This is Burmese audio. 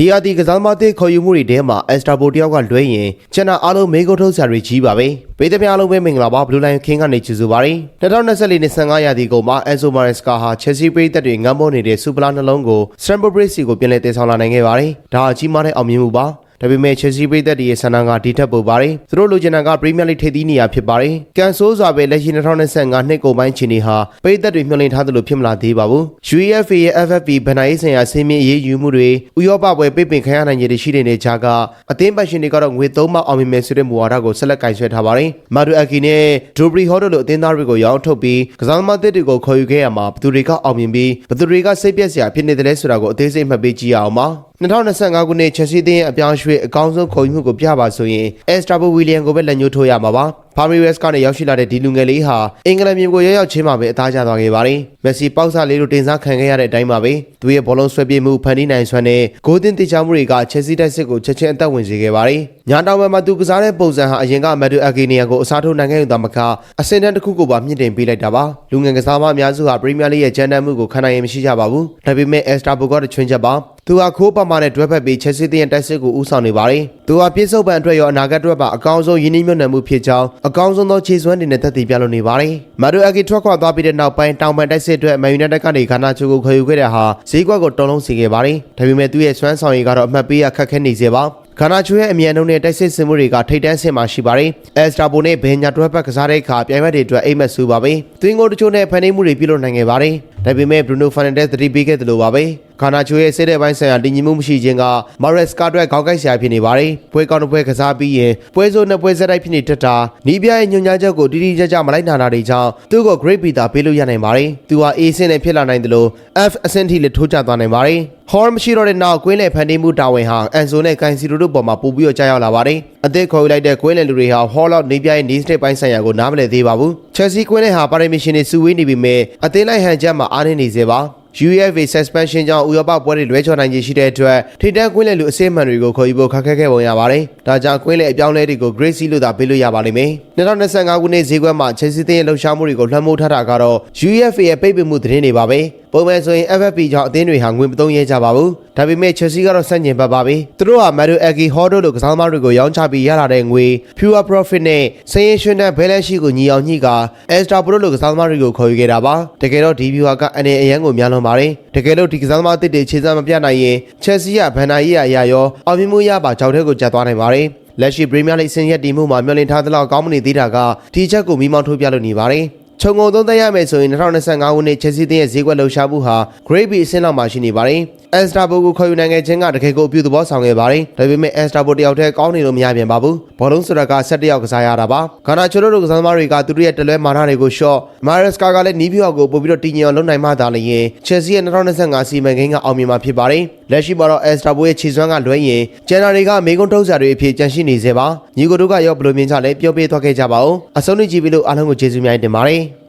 ဒီယာတီကစားသမားတွေခေါ်ယူမှုတွေထဲမှာအက်စတာဘိုတယောက်ကလွဲရင်ကျန်တာအားလုံးမေးခွန်းထုတ်စရာတွေကြီးပါပဲပေးသမျှအားလုံးပဲမင်္ဂလာပါဘလူးလိုင်းခင်းကနေကြိုဆိုပါရစေ2024နှစ်15ရာသီကုန်မှာအန်ဆိုမာရက်စကာဟာချက်စီပရိသတ်တွေငန်းပေါ်နေတဲ့စူပလာနှလုံးကိုစတန်ဘော့ဘရစ်စီကိုပြန်လည်တည်ဆောင်လာနိုင်ခဲ့ပါတယ်ဒါအကြီးမားတဲ့အောင်မြင်မှုပါဒါပေမဲ့ချက်စီပရိသတ်တွေရဲ့ဆန္ဒကဒီထက်ပိုပါတယ်သူတို့လိုချင်တာကပရီးမီးယားလိထိပ်သီးနေရာဖြစ်ပါတယ်ကန်ဆိုးစွာပဲလက်ရှိ2025နှစ်ကုန်ပိုင်းချိန်တွေဟာပရိသတ်တွေမျှော်လင့်ထားသလိုဖြစ်မလာသေးပါဘူး UEFA ရဲ့ FFP ဘဏ္ဍာရေးဆိုင်ရာစီမင်းအရေးယူမှုတွေဥရောပပွဲပိတ်ပင်ခံရနိုင်ခြေရှိနေတဲ့ကြားကအသင်းပတ်ရှင်တွေကတော့ငွေ3မှအောင်မြင်မယ်ဆိုတဲ့မူဝါဒကိုဆက်လက်ကင်ဆွဲထားပါတယ်မာဒူအကီနဲ့ဒိုဘရီဟော့တို့လိုအသင်းသားတွေကိုရောင်းထုတ်ပြီးကစားသမားတွေကိုခေါ်ယူခဲ့ရမှာဘသူတွေကအောင်မြင်ပြီးဘသူတွေကစိတ်ပြက်စရာဖြစ်နေတယ်လဲဆိုတာကိုအသေးစိတ်မှတ်ပေးကြည့်ရအောင်ပါ2025ခုနှစ်ချက်စီသင်းအပြောင်းရွှေ့အကောင်းဆုံးခေါ်ယူမှုကိုပြပါဆိုရင်အက်စတာဘိုဝီလီယံကိုပဲလက်ညှိုးထိုးရမှာပါဖာမီရက်စ်ကနေရောက်ရှိလာတဲ့ဒီလူငယ်လေးဟာအင်္ဂလန်မြေကိုရောက်ချင်းမှာပဲအသားကျသွားခဲ့ပါတယ်မက်ဆီပေါက်ဆာလေးတို့တင်စားခံခဲ့ရတဲ့အတိုင်းပါပဲသူရဲ့ဘောလုံးဆွဲပြေးမှုဖန်တီးနိုင်စွမ်းနဲ့ဂိုးတင်တိကျမှုတွေကချက်စီတိုက်စစ်ကိုချက်ချင်းအသက်ဝင်စေခဲ့ပါတယ်ညာတောင်ဘက်မှာသူကစားတဲ့ပုံစံဟာအရင်ကမက်ဒူအကီနီယာကိုအစားထိုးနိုင်ခဲ့ရုံသာမကအဆင့်တန်းတစ်ခုကိုပါမြင့်တင်ပေးလိုက်တာပါလူငယ်ကစားသမားအများစုဟာပရီးမီးယားလိရဲ့ဂျန်တန်မှုကိုခံနိုင်ရင်မရှိကြပါဘူးဒါပေမဲ့အက်စတာဘိုကတချွင်းချက်ပါသူဟာခိုးပမာနဲ့တွဲဖက်ပြီးချက်စီသင်းရဲ့တိုက်စစ်ကိုဦးဆောင်နေပါတယ်သူဟာပြည့်စုံပံအတွက်ရောအနာဂတ်အတွက်ပါအကောင်းဆုံးရင်းနှီးမြှုပ်နှံမှုဖြစ်ကြောင်းအကောင်းဆုံးသောခြေစွမ်းတွေနဲ့သက်သေပြလို့နေပါတယ်မာဒူအကီထွက်ခွာသွားပြီးတဲ့နောက်ပိုင်းတောင်ပန်တိုက်စစ်အတွက်မန်ယူနိုက်တက်ကနေဂါနာချိုကိုခေါ်ယူခဲ့တဲ့ဟာဈေးကွက်ကိုတုံးလုံးစီခဲ့ပါတယ်ဒါပေမဲ့သူ့ရဲ့စွမ်းဆောင်ရည်ကတော့အမှတ်ပေးရခက်ခဲနေစေပါခနာချိုရဲ့အမြန်နှုန်းနဲ့တိုက်စစ်စင်မှုတွေကထိတ်တန်းဆင်မှာရှိပါတယ်။အက်စတာဘိုနဲ့ဘင်ညာတွဲပတ်ကစားတဲ့အခါပြိုင်ဘက်တွေအတွက်အိမ်မက်ဆူပါပဲ။သွင်းကိုတချို့နဲ့ဖန်တီးမှုတွေပြုလုပ်နိုင်ခဲ့ပါတယ်။ဒါပေမဲ့ဘရူနိုဖာနန်ဒက်သတိပေးခဲ့သလိုပါပဲ။ခနာချိုရဲ့စစ်တဲ့ပိုင်းဆိုင်ရာတည်ငြိမ်မှုမရှိခြင်းကမာရက်စကာအတွက်ခေါင်းကိုက်စရာဖြစ်နေပါတယ်။ပွဲကောင်းတဲ့ပွဲကစားပြီးရင်ပွဲစိုးနဲ့ပွဲဆက်တိုက်ဖြစ်နေတတ်တာနီးပြရဲ့ညွှန်ကြားချက်ကိုတိတိကျကျမလိုက်နာတာတွေကြောင့်သူ့ကို Great Peter ပေးလို့ရနိုင်ပါတယ်။သူဟာ A ဆင့်နဲ့ဖြစ်လာနိုင်တယ်လို့ F အဆင့်ထိလည်းထိုးကျသွားနိုင်ပါတယ်။ဟော်မရှိတော့တဲ့နောက်ကွင်းလေဖန်တီးမှုတာဝန်ဟာအန်ဆိုနဲ့ကန်စီရိုတို့ပေါ်မှာပို့ပြီးတော့ကြားရောက်လာပါတယ်။အသစ်ခေါ်ယူလိုက်တဲ့ကွင်းလေလူတွေဟာဟော်လောက်နေပြရဲ့နေစတစ်ပိုင်းဆိုင်ရာကိုနားမလည်သေးပါဘူး။ချက်စီကွင်းလေဟာပါရမီရှင်တွေစုဝေးနေပြီမဲ့အသင်းလိုက်ဟန်ချက်မှာအားနည်းနေစေပါ။ UEFA suspension ကြောင့်ဥရောပပွဲတွေလွဲချော်နိုင်ခြေရှိတဲ့အတွက်ထိပ်တန်းကွင်းလေလူအစိမ်းမှန်တွေကိုခေါ်ယူဖို့ခက်ခဲခဲ့ပုံရပါတယ်။ဒါကြောင့်ကွင်းလေအပြောင်းလဲတွေကို Gracie လို့သာပေးလို့ရပါလိမ့်မယ်။2025ခုနှစ်ဈေးကွက်မှာ Chelsea သင်းရဲ့လှုပ်ရှားမှုတွေကိုလွှမ်းမိုးထားတာကတော့ UEFA ရဲ့ပိတ်ပင်မှုသတင်းတွေပါပဲ။ပုံမှန်ဆိုရင် FFP ကြောင့်အသင်းတွေဟာငွေမသုံးရဲကြပါဘူး။ဒါပေမဲ့ Chelsea ကတော့ဆန့်ကျင်ဘက်ပါပဲ။သူတို့ဟာ Mario Agi Hall တို့လိုကစားသမားတွေကိုရောင်းချပြီးရလာတဲ့ငွေ pure profit နဲ့စည်ရင်ရွှင်တဲ့ balance sheet ကိုညီအောင်ညှိက Extra Pro လိုကစားသမားတွေကိုခေါ်ယူခဲ့တာပါ။တကယ်တော့ဒီ viewer ကအနေအရန်ကိုများလွန်ပါတယ်။တကယ်လို့ဒီကစားသမားအသစ်တွေခြေစမ်းမပြနိုင်ရင် Chelsea ကဘန်နာရေးအရာရောအောင်မြင်မှုရပါကြောက်တဲ့ကိုကျသွားနိုင်ပါတယ်။လက်ရှိပရီးမီးယားလိအဆင့်ရက်တီမှုမှာမျှော်လင့်ထားသလောက်ကောင်းမနေသေးတာကဒီချက်ကိုမိမောင်းထိုးပြလို့နေပါတယ်ခြုံငုံသုံးသပ်ရမယ်ဆိုရင်2025ခုနှစ်ချက်စီသင်းရဲ့ဈေးကွက်လှုပ်ရှားမှုဟာ Grade B အဆင့်လောက်မှာရှိနေပါတယ်။ Extra ဘိုကိုခေါ်ယူနိုင်ခဲ့ခြင်းကတကယ်ကိုအပြုသဘောဆောင်ခဲ့ပါတယ်။ဒါပေမဲ့ Extra ဘိုတယောက်တည်းကောင်းနေလို့မရပြန်ပါဘူး။ဘောလုံးဆိုတာက7ယောက်ကစားရတာပါ။ဂါနာချိုတို့ကစားသမားတွေကသူတို့ရဲ့တလွဲမာနတွေကိုရှော့မာရက်စကာကလည်းနီးပြောက်ကိုပို့ပြီးတော့တည်ငြိမ်အောင်လုပ်နိုင်မှသာလျှင် Chelsea ရဲ့2025စီမံကိန်းကအောင်မြင်မှာဖြစ်ပါတယ်။လက်ရှိမှာတော့ Extra ဘိုရဲ့ခြေစွမ်းကလွှဲရင်ကျန်တာတွေကမေကွန်းထုတ်စရာတွေအဖြစ်ကြန့်ရှိနေစေပါ။ညီကိုတို့ကရောဘယ်လိုမြင်ကြလဲပြောပြသွားခဲ့ကြပါဦး။အဆုံးထိကြည့်ပြီးလို့အားလုံးကိုကျေးဇူးများတင်ပါတယ်။